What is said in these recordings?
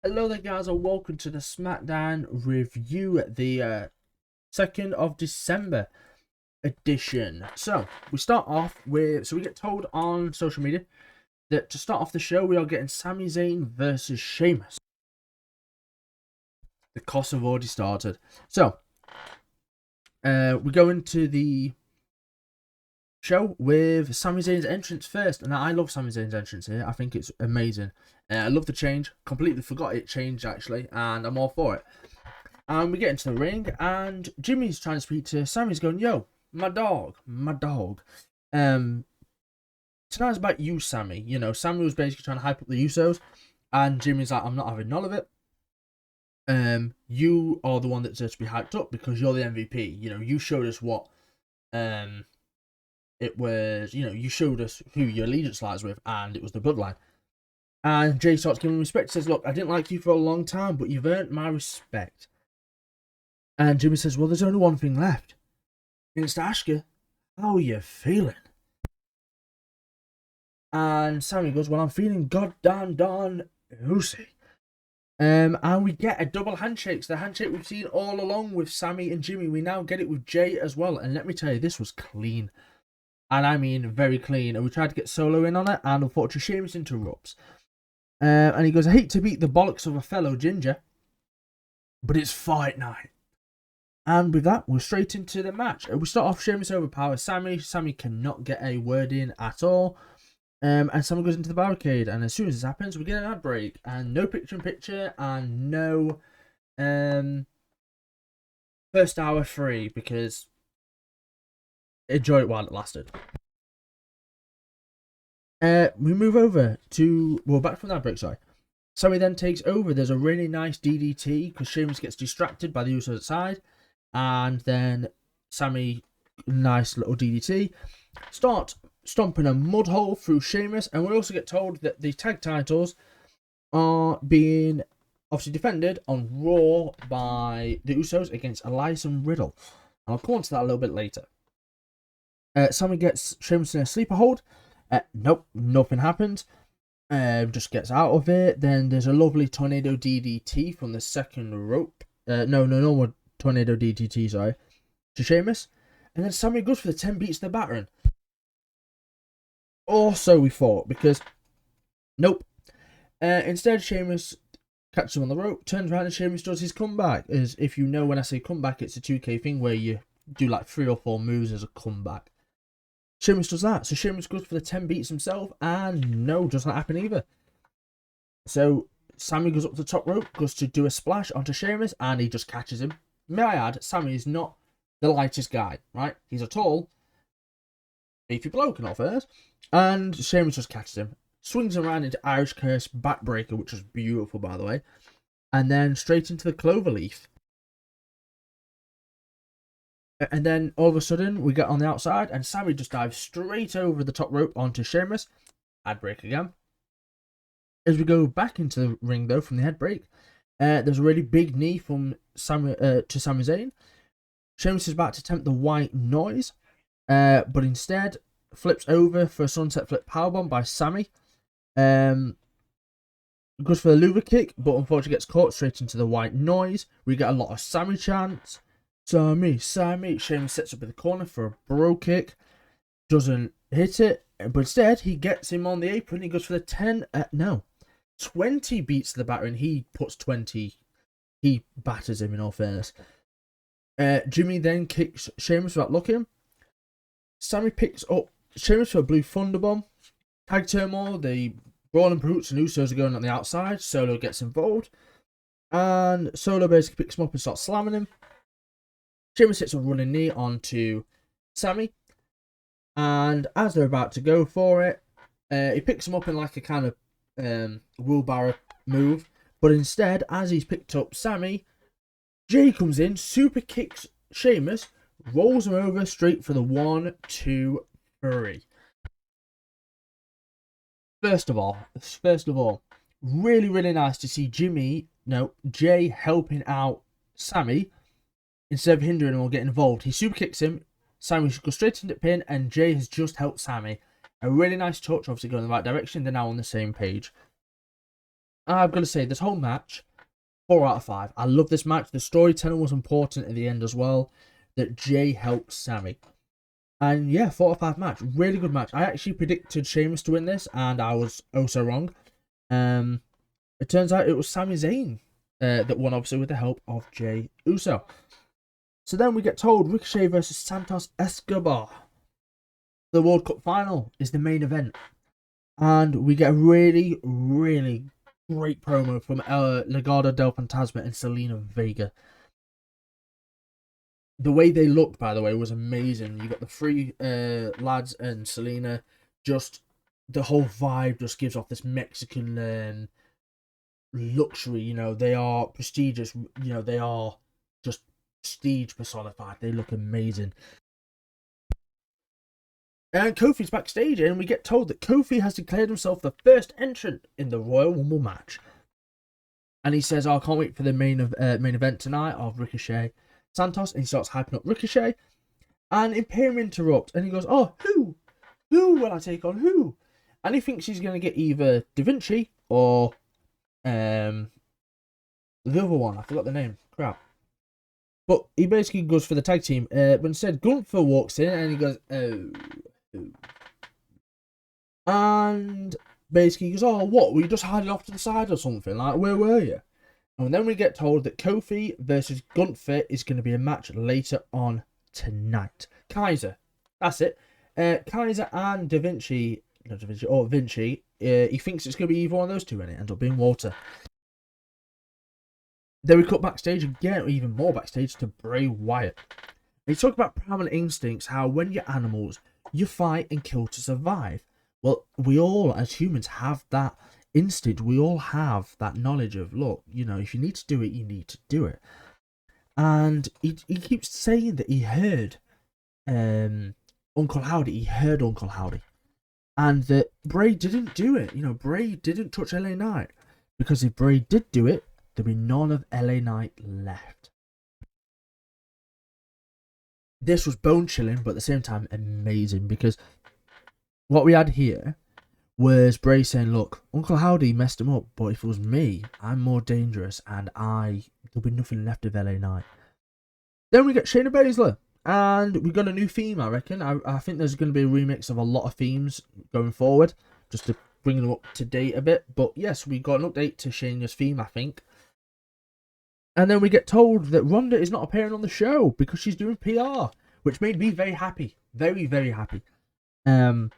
Hello there guys and welcome to the Smackdown review, the 2nd of December edition. So, we start off with, we get told on social media that to start off the show we are getting Sami Zayn versus Sheamus. The costs have already started. So, we go into the show with Sami Zayn's entrance first, and I love Sami Zayn's entrance here. I think it's amazing. I love the change. Completely forgot it changed actually, and I'm all for it. And we get into the ring, and Jimmy's trying to speak to Sammy's going, "Yo, my dog. Tonight's about you, Sammy." You know, Sammy was basically trying to hype up the Usos, and Jimmy's like, "I'm not having none of it. You are the one that deserves to be hyped up because you're the MVP. You know, you showed us what it was. You know, you showed us who your allegiance lies with, and it was the bloodline." And Jay starts giving him respect. Says, "Look, I didn't like you for a long time, but you've earned my respect." And Jimmy says, "Well, there's only one thing left. It's to ask you, how are you feeling?" And Sammy goes, "Well, I'm feeling goddamn darn juicy." And we get a double handshake. It's the handshake we've seen all along with Sammy and Jimmy. We now get it with Jay as well. And let me tell you, this was clean. And I mean very clean. And we tried to get Solo in on it, and unfortunately Sheamus interrupts. And he goes, "I hate to beat the bollocks of a fellow ginger, but it's fight night." And with that, we're straight into the match. We start off, Sheamus overpowers Sammy. Sammy cannot get a word in at all. And Sammy goes into the barricade. And as soon as this happens, we get an ad break. And no picture-in-picture. And no first hour free. Because enjoy it while it lasted. We move over to... Well, back from that break, sorry. Sammy then takes over. There's a really nice DDT. Because Sheamus gets distracted by the Usos outside. And then Sammy, nice little DDT, start stomping a mud hole through Sheamus. And we also get told that the tag titles are being obviously defended on Raw by the Usos against Elias and Riddle. And I'll come on to that a little bit later. Sammy gets Sheamus in a sleeper hold. Nope, nothing happens. Just gets out of it. Then there's a lovely tornado DDT from the second rope. No more tornado DDT, sorry, to Sheamus. And then Sammy goes for the 10 beats the battering. Or so we thought, because nope. Instead, Sheamus catches him on the rope, turns around, and Sheamus does his comeback. As if you know, when I say comeback, it's a 2K thing where you do like 3 or 4 moves as a comeback. Sheamus does that. So Sheamus goes for the 10 beats himself, and no, doesn't happen either. So Sammy goes up to the top rope, goes to do a splash onto Sheamus, and he just catches him. May I add, Sammy is not the lightest guy, right? He's a tall, beefy bloke and all first. And Sheamus just catches him. Swings him around into Irish Curse backbreaker, which was beautiful, by the way. And then straight into the cloverleaf. And then all of a sudden, we get on the outside, and Sammy just dives straight over the top rope onto Sheamus. Ad break again. As we go back into the ring, though, from the head break, there's a really big knee from Sami Zayn. Sheamus is about to attempt the white noise, but instead flips over for a sunset flip powerbomb by Sammy. Goes for the louver kick, but unfortunately gets caught straight into the white noise. We get a lot of Sammy chants. Sammy. Sheamus sets up in the corner for a bro kick. Doesn't hit it, but instead he gets him on the apron. He goes for the 20 beats to the batter, and he puts 20. He batters him, in all fairness. Jimmy then kicks Sheamus without looking. Sammy picks up Sheamus for a blue thunderbomb. Tag turmoil. The Brawling Brutes and Usos are going on the outside. Solo gets involved. And Solo basically picks him up and starts slamming him. Sheamus hits a running knee onto Sammy. And as they're about to go for it, he picks him up in like a kind of wheelbarrow move. But instead, as he's picked up Sammy, Jay comes in, super kicks Sheamus, rolls him over straight for the 1, 2, 3. First of all, really, really nice to see Jay helping out Sammy instead of hindering him or getting involved. He super kicks him, Sammy goes straight into the pin, and Jay has just helped Sammy. A really nice touch, obviously going in the right direction. They're now on the same page. I've got to say, this whole match, 4 out of 5. I love this match. The storytelling was important at the end as well. That Jay helped Sami. And yeah, 4 out of 5 match. Really good match. I actually predicted Sheamus to win this, and I was oh so wrong. It turns out it was Sami Zayn that won, obviously, with the help of Jey Uso. So then we get told Ricochet versus Santos Escobar. The World Cup final is the main event. And we get a really, really great promo from Legado del Fantasma and Selena Vega. The way they looked, by the way, was amazing. You got the three lads and Selena. Just the whole vibe just gives off this Mexican luxury. You know, they are prestigious. You know, they are just prestige personified. They look amazing. And Kofi's backstage, and we get told that Kofi has declared himself the first entrant in the Royal Rumble match. And he says, oh, I can't wait for the main event tonight of Ricochet Santos. And he starts hyping up Ricochet. And Imperium interrupts, and he goes, oh, who? Who will I take on? Who? And he thinks he's going to get either Da Vinci or the other one. I forgot the name. Crap. But he basically goes for the tag team. But instead, Gunther walks in, and he goes, oh. And basically he goes, oh, what? Were you just hiding off to the side or something? Like, where were you? And then we get told that Kofi versus Gunther is going to be a match later on tonight. Kaiser. That's it. Kaiser and Da Vinci, not Da Vinci, or Vinci, he thinks it's going to be either one of those two, and it ends up being Walter. Then we cut backstage again, even more backstage, to Bray Wyatt. They talk about primal instincts, how when you're animals, you fight and kill to survive. Well, we all, as humans, have that instinct. We all have that knowledge of, look, you know, if you need to do it, you need to do it. And he keeps saying that he heard Uncle Howdy. He heard Uncle Howdy. And that Bray didn't do it. You know, Bray didn't touch LA Knight. Because if Bray did do it, there'd be none of LA Knight left. This was bone chilling, but at the same time amazing, because what we had here was Bray saying, look, Uncle Howdy messed him up, but if it was me, I'm more dangerous, and there'll be nothing left of LA Knight. Then we get Shayna Baszler, and we got a new theme, I reckon. I think there's going to be a remix of a lot of themes going forward, just to bring them up to date a bit. But yes, we got an update to Shayna's theme, I think. And then we get told that Ronda is not appearing on the show because she's doing PR, which made me very happy. Very, very happy. And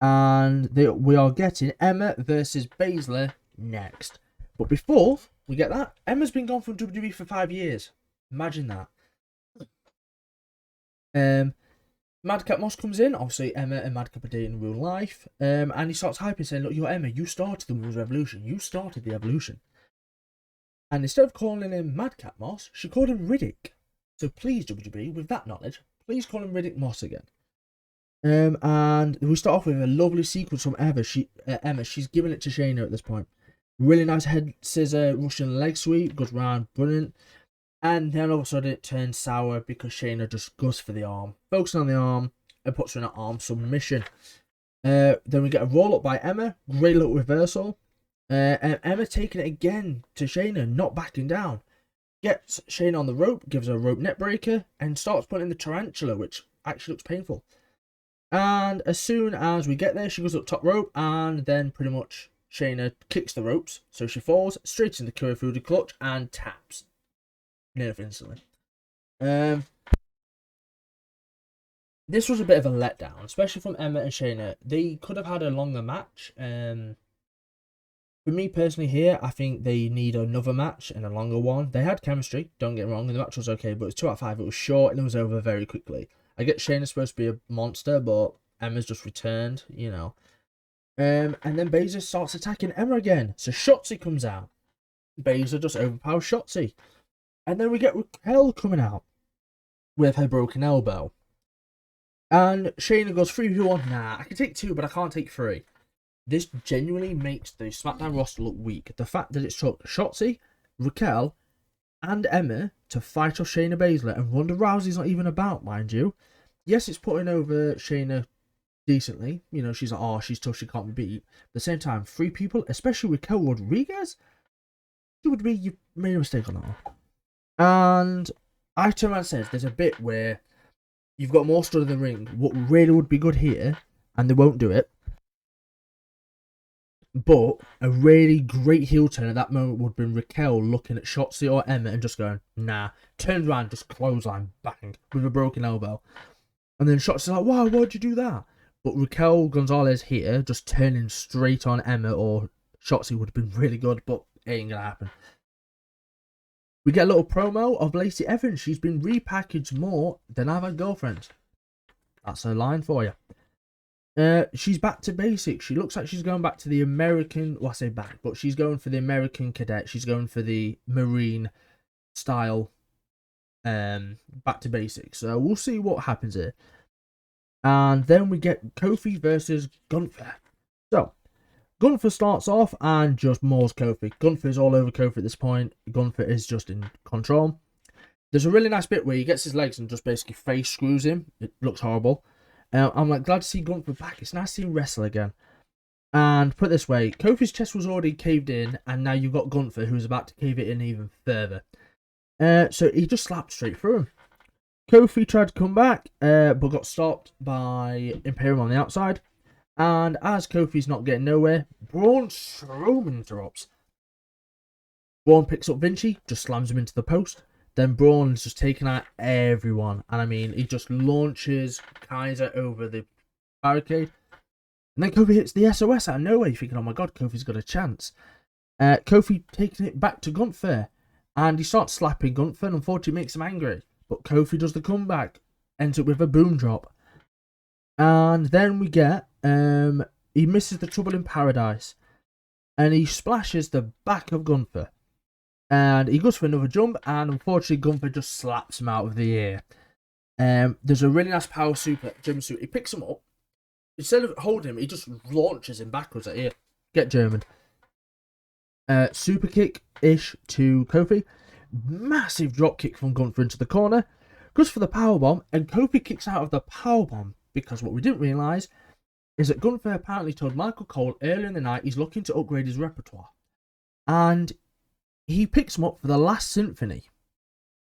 we are getting Emma versus Baszler next. But before we get that, Emma's been gone from WWE for 5 years. Imagine that. Madcap Moss comes in. Obviously, Emma and Madcap are dating in real life. And he starts hyping, saying, look, you're Emma. You started the Women's Revolution. You started the evolution. And instead of calling him Madcap Moss, she called him Riddick. So please, WWE, with that knowledge, please call him Riddick Moss again. And we start off with a lovely sequence from Emma. She's giving it to Shayna at this point. Really nice head scissor, Russian leg sweep, goes round, brilliant. And then all of a sudden it turns sour because Shayna just goes for the arm. Focusing on the arm and puts her in an arm submission. Then we get a roll up by Emma. Great little reversal. And Emma taking it again to Shayna, not backing down. Gets Shayna on the rope, gives her a rope neck breaker, and starts putting the tarantula, which actually looks painful. And as soon as we get there, she goes up top rope, and then pretty much Shayna kicks the ropes. So she falls straight into the Kirifuda clutch and taps. Nearly instantly. This was a bit of a letdown, especially from Emma and Shayna. They could have had a longer match. For me personally here, I think they need another match and a longer one. They had chemistry, don't get me wrong, and the match was okay, but it was 2 out of 5. It was short and it was over very quickly. I get Shayna's supposed to be a monster, but Emma's just returned, you know. And then Baszler starts attacking Emma again. So Shotzi comes out. Baszler just overpowers Shotzi. And then we get Raquel coming out with her broken elbow. And Shayna goes 3, 2, 1. Nah, I can take 2, but I can't take 3. This genuinely makes the SmackDown roster look weak. The fact that it took Shotzi, Raquel, and Emma to fight off Shayna Baszler, and Ronda Rousey's not even about, mind you. Yes, it's putting over Shayna decently. You know, she's like, oh, she's tough, she can't be beat. At the same time, 3 people, especially Raquel Rodriguez, it would be you made a mistake on that one. And I turn around and says, there's a bit where you've got more stuff in the ring. What really would be good here, and they won't do it, but a really great heel turn at that moment would have been Raquel looking at Shotzi or Emma and just going, nah. Turns around, just clothesline, bang, with a broken elbow. And then Shotzi's like, wow, why'd you do that? But Raquel Gonzalez here, just turning straight on Emma or Shotzi would have been really good, but it ain't gonna happen. We get a little promo of Lacey Evans. She's been repackaged more than I've had girlfriends. That's her line for you. She's back to basics. She looks like she's going back to the American... Well, I say back, but she's going for the American cadet. She's going for the Marine style. Back to basics. So we'll see what happens here. And then we get Kofi versus Gunther. So, Gunther starts off and just maws Kofi. Gunther's all over Kofi at this point. Gunther is just in control. There's a really nice bit where he gets his legs and just basically face screws him. It looks horrible. I'm like glad to see Gunther back. It's nice to see him wrestle again. And put it this way, Kofi's chest was already caved in, and now you've got Gunther who's about to cave it in even further. So he just slapped straight through him. Kofi tried to come back, but got stopped by Imperium on the outside. And as Kofi's not getting nowhere, Braun Strowman interrupts. Braun picks up Vinci, just slams him into the post. Then Braun's just taking out everyone. And I mean, he just launches Kaiser over the barricade. And then Kofi hits the SOS out of nowhere. You're thinking, oh my god, Kofi's got a chance. Kofi taking it back to Gunther. And he starts slapping Gunther and unfortunately makes him angry. But Kofi does the comeback. Ends up with a boom drop. And then we get, he misses the Trouble in Paradise. And he splashes the back of Gunther. And he goes for another jump. And unfortunately, Gunther just slaps him out of the air. There's a really nice power super German suit. He picks him up. Instead of holding him, he just launches him backwards at here. Get German. Super kick-ish to Kofi. Massive drop kick from Gunther into the corner. Goes for the powerbomb. And Kofi kicks out of the powerbomb. Because what we didn't realise is that Gunther apparently told Michael Cole earlier in the night he's looking to upgrade his repertoire. And he picks him up for the Last Symphony.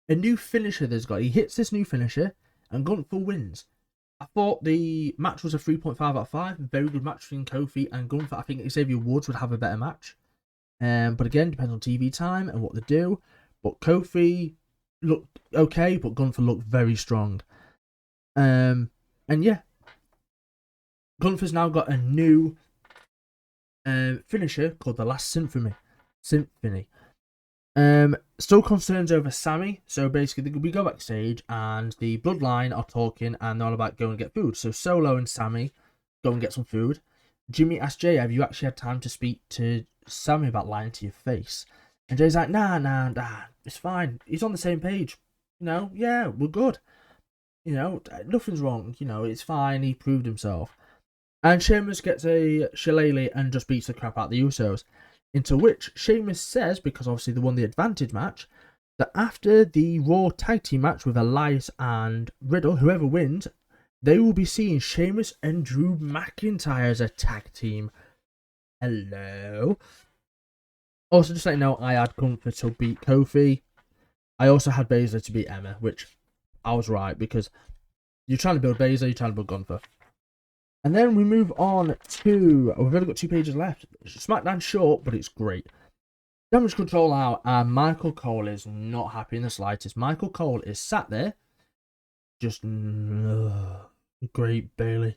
A new finisher there's got. He hits this new finisher and Gunther wins. I thought the match was a 3.5 out of 5. Very good match between Kofi and Gunther. I think Xavier Woods would have a better match. But again, depends on TV time and what they do. But Kofi looked okay, but Gunther looked very strong. And yeah, Gunther's now got a new finisher called the Last Symphony. Still concerns over Sami. So basically, we go backstage and the bloodline are talking and they're all about going to get food. So Solo and Sami go and get some food. Jimmy asks Jay, have you actually had time to speak to Sami about lying to your face? And Jay's like, nah, it's fine. He's on the same page. You know, yeah, we're good. You know, nothing's wrong. You know, it's fine. He proved himself. And Sheamus gets a shillelagh and just beats the crap out of the Usos. Into which Sheamus says, because obviously they won the advantage match, that after the Raw Tag Team match with Elias and Riddle, whoever wins, they will be seeing Sheamus and Drew McIntyre as a tag team. Hello. Also, just let you know, I had Gunther to beat Kofi. I also had Baszler to beat Emma, which I was right, because you're trying to build Baszler, you're trying to build Gunther. And then we move on to... we've only got 2 pages left. SmackDown short, but it's great. Damage control out, and Michael Cole is not happy in the slightest. Michael Cole is sat there, just... great Bayley.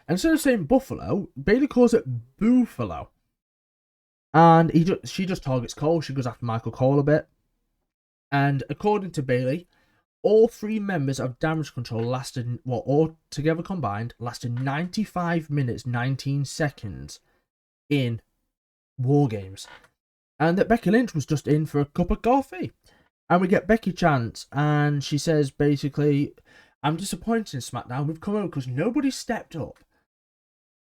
And instead of saying Buffalo, Bayley calls it Buffalo. And she just targets Cole. She goes after Michael Cole a bit. And according to Bayley, all 3 members of Damage Control lasted, well, all together combined, lasted 95 minutes, 19 seconds in War Games. And that Becky Lynch was just in for a cup of coffee. And we get Becky Chance, and she says basically, I'm disappointed in SmackDown. We've come over because nobody stepped up.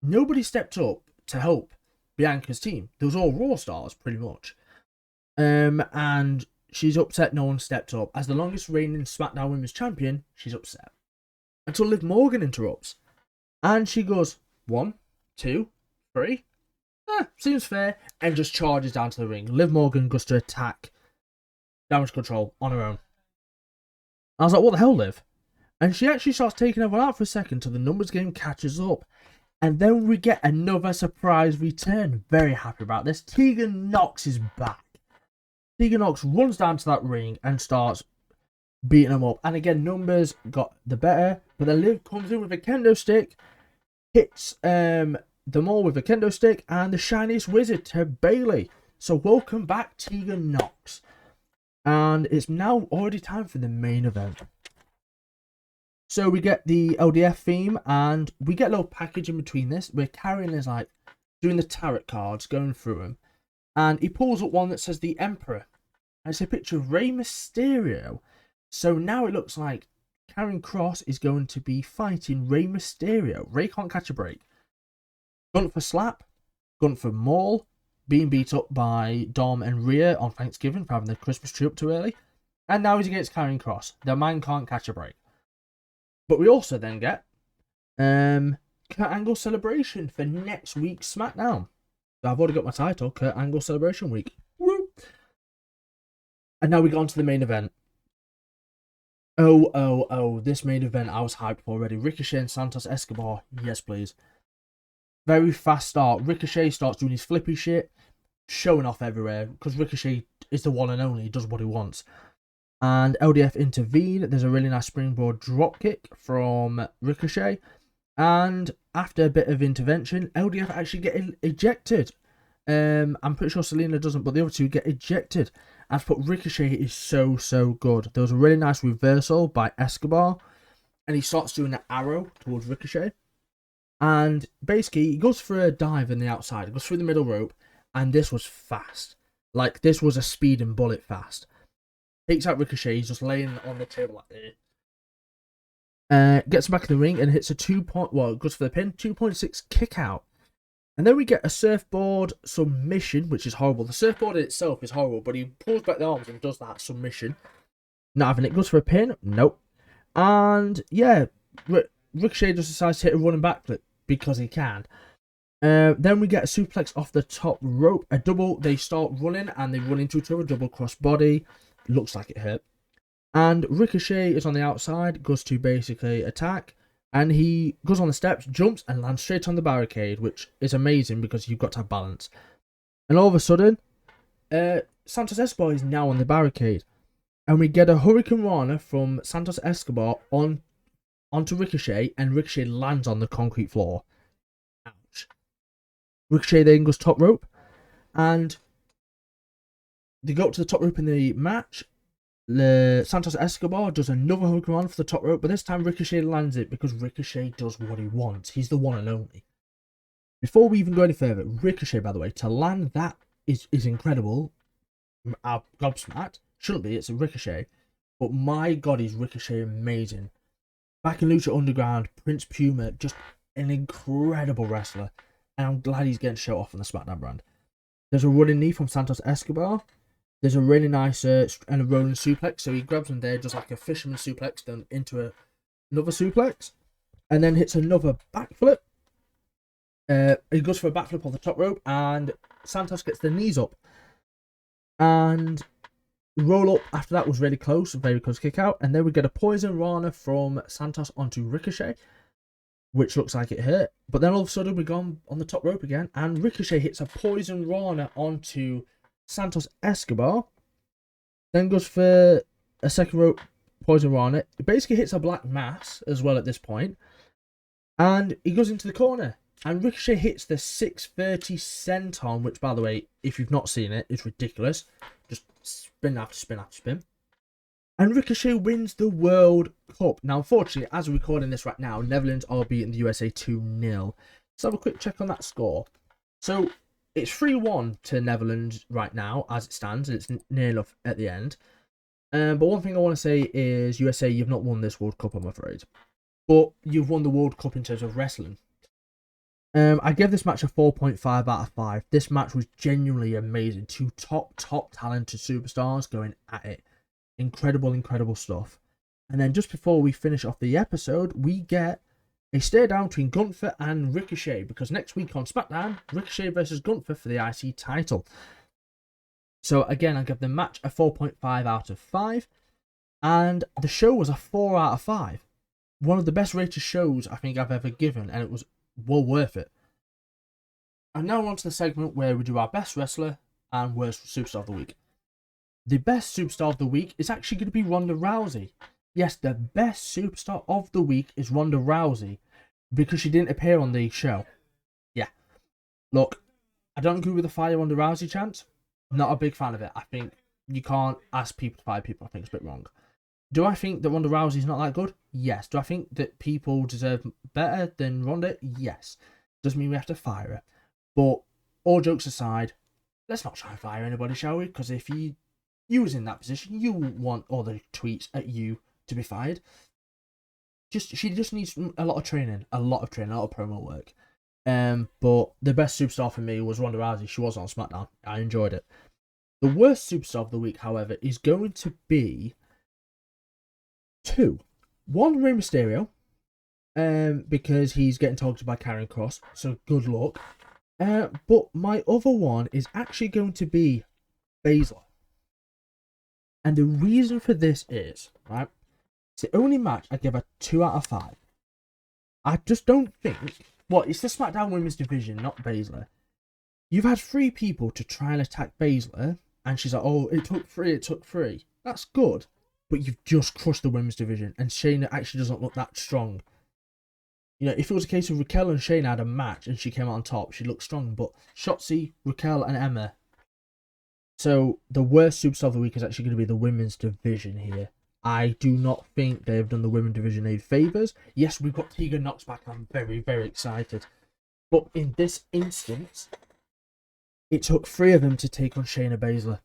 Nobody stepped up to help Bianca's team. They was all Raw stars, pretty much. And she's upset no one stepped up. As the longest reigning SmackDown Women's Champion, she's upset. Until Liv Morgan interrupts. And she goes, 1, 2, 3. seems fair, and just charges down to the ring. Liv Morgan goes to attack Damage Control on her own. I was like, what the hell, Liv? And she actually starts taking everyone out for a second till the numbers game catches up. And then we get another surprise return. Very happy about this. Tegan Nox is back. Tegan Nox runs down to that ring and starts beating them up. And again, numbers got the better. But then Liv comes in with a kendo stick, hits them all with a kendo stick, and the shiniest wizard to Bayley. So welcome back, Tegan Nox. And it's now already time for the main event. So we get the LDF theme, and we get a little package in between this. Where Karrion is like doing the tarot cards, going through them, and he pulls up one that says the Emperor. And it's a picture of Rey Mysterio. So now it looks like Karrion Kross is going to be fighting Rey Mysterio. Rey can't catch a break. Gunther slap, Gunther maul, being beat up by Dom and Rhea on Thanksgiving for having the Christmas tree up too early. And now he's against Karrion Kross. The man can't catch a break. But we also then get Kurt Angle celebration for next week's SmackDown. So I've already got my title, Kurt Angle Celebration Week. Woo! And now we go on to the main event. Oh, this main event I was hyped for already. Ricochet and Santos Escobar. Yes, please. Very fast start. Ricochet starts doing his flippy shit, showing off everywhere, because Ricochet is the one and only. He does what he wants. And LDF intervene. There's a really nice springboard dropkick from Ricochet. And after a bit of intervention, LDF actually get ejected. I'm pretty sure Selena doesn't, but the other two get ejected. And but Ricochet is so good. There was a really nice reversal by Escobar. And he starts doing an arrow towards Ricochet. And basically, he goes for a dive in the outside. He goes through the middle rope. And this was fast. Like, this was a speeding bullet fast. Takes out Ricochet, he's just laying on the table like this. Gets back in the ring and hits a goes for the pin, 2.6 kick out. And then we get a surfboard submission, which is horrible. The surfboard in itself is horrible, but he pulls back the arms and does that submission. Not having it. Goes for a pin, nope. And yeah, Ricochet just decides to hit a running backflip because he can. Then we get a suplex off the top rope, a double. They start running and they run into each other, double cross body. Looks like it hurt. And Ricochet is on the outside, goes to basically attack. And he goes on the steps, jumps, and lands straight on the barricade, which is amazing because you've got to have balance. And all of a sudden, Santos Escobar is now on the barricade. And we get a Hurricane Rana from Santos Escobar onto Ricochet, and Ricochet lands on the concrete floor. Ouch. Ricochet then goes top rope, and they go up to the top rope in the match. Santos Escobar does another Hurricane Rana for the top rope, but this time Ricochet lands it because Ricochet does what he wants. He's the one and only. Before we even go any further, Ricochet, by the way, to land that is incredible. I'm gobsmacked. Shouldn't be, it's a Ricochet. But my god, is Ricochet amazing. Back in Lucha Underground, Prince Puma, just an incredible wrestler. And I'm glad he's getting show off on the SmackDown brand. There's a running knee from Santos Escobar. There's a really nice and a rolling suplex. So he grabs him there, just like a fisherman suplex, then into another suplex. And then hits another backflip. He goes for a backflip on the top rope. And Santos gets the knees up. And roll up after that was really close. Very close kick out. And then we get a Poison Rana from Santos onto Ricochet, which looks like it hurt. But then all of a sudden we go on the top rope again. And Ricochet hits a Poison Rana onto Santos Escobar, then goes for a second rope Poison Rana. It basically hits a black mass as well at this point, and he goes into the corner. And Ricochet hits the 630 senton, which, by the way, if you've not seen it, is ridiculous. Just spin after spin after spin. And Ricochet wins the World Cup. Now, unfortunately, as we're recording this right now, Netherlands are beating the USA 2-0. Let's have a quick check on that score. So it's 3-1 to Netherlands right now, as it stands. It's near enough at the end. But one thing I want to say is, USA, you've not won this World Cup, I'm afraid. But you've won the World Cup in terms of wrestling. I give this match a 4.5 out of 5. This match was genuinely amazing. Two top talented superstars going at it. Incredible stuff. And then just before we finish off the episode, we get a stare down between Gunther and Ricochet, because next week on SmackDown, Ricochet versus Gunther for the IC title. So again, I give the match a 4.5 out of 5, and the show was a 4 out of 5. One of the best rated shows I think I've ever given, and it was well worth it. And now on to the segment where we do our best wrestler and worst superstar of the week. The best superstar of the week is actually going to be Ronda Rousey. Yes, the best superstar of the week is Ronda Rousey, because she didn't appear on the show. Yeah. Look, I don't agree with the fire Ronda Rousey chant. Not a big fan of it. I think you can't ask people to fire people. I think it's a bit wrong. Do I think that Ronda Rousey is not that good? Yes. Do I think that people deserve better than Ronda? Yes. Doesn't mean we have to fire her. But all jokes aside, let's not try and fire anybody, shall we? Because if you was in that position, you want all the tweets at you to be fired. She just needs a lot of training, a lot of promo work. But the best superstar for me was Ronda Rousey. She was on SmackDown. I enjoyed it. The worst superstar of the week, however, is going to be two. One, Rey Mysterio, because he's getting targeted by Karrion Kross, so good luck. But my other one is actually going to be Baszler. And the reason for this is, right, it's the only match I give a 2 out of 5. I just don't think, it's the SmackDown Women's Division, not Baszler. You've had 3 people to try and attack Baszler, and she's like, oh, it took 3. That's good, but you've just crushed the Women's Division, and Shayna actually doesn't look that strong. You know, if it was a case of Raquel and Shayna had a match and she came out on top, she'd look strong, but Shotzi, Raquel, and Emma. So the worst superstar of the week is actually going to be the Women's Division here. I do not think they have done the Women's Division any favours. Yes, we've got Tegan Knox back. I'm very, very excited. But in this instance, it took 3 of them to take on Shayna Baszler.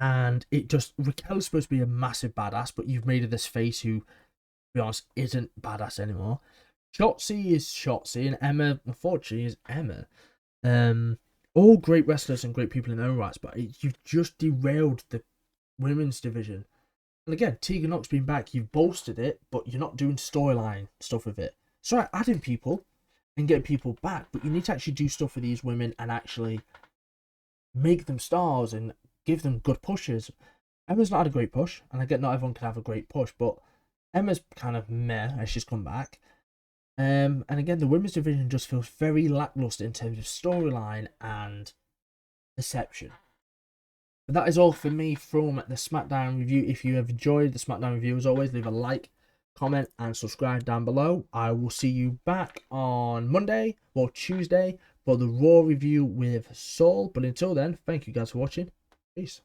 And Raquel is supposed to be a massive badass, but you've made her this face who, to be honest, isn't badass anymore. Shotzi is Shotzi, and Emma, unfortunately, is Emma. All great wrestlers and great people in their own rights, but you've just derailed the Women's Division. And again, Tegan Knox being back, you've bolstered it, but you're not doing storyline stuff with it. So adding people and getting people back, but you need to actually do stuff for these women and actually make them stars and give them good pushes. Emma's not had a great push, and I get not everyone can have a great push, but Emma's kind of meh as she's come back. And again, the Women's Division just feels very lackluster in terms of storyline and perception. But that is all for me from the SmackDown review. If you have enjoyed the SmackDown review, as always, leave a like, comment, and subscribe down below. I will see you back on Monday or Tuesday for the Raw review with Saul. But until then, thank you guys for watching. Peace.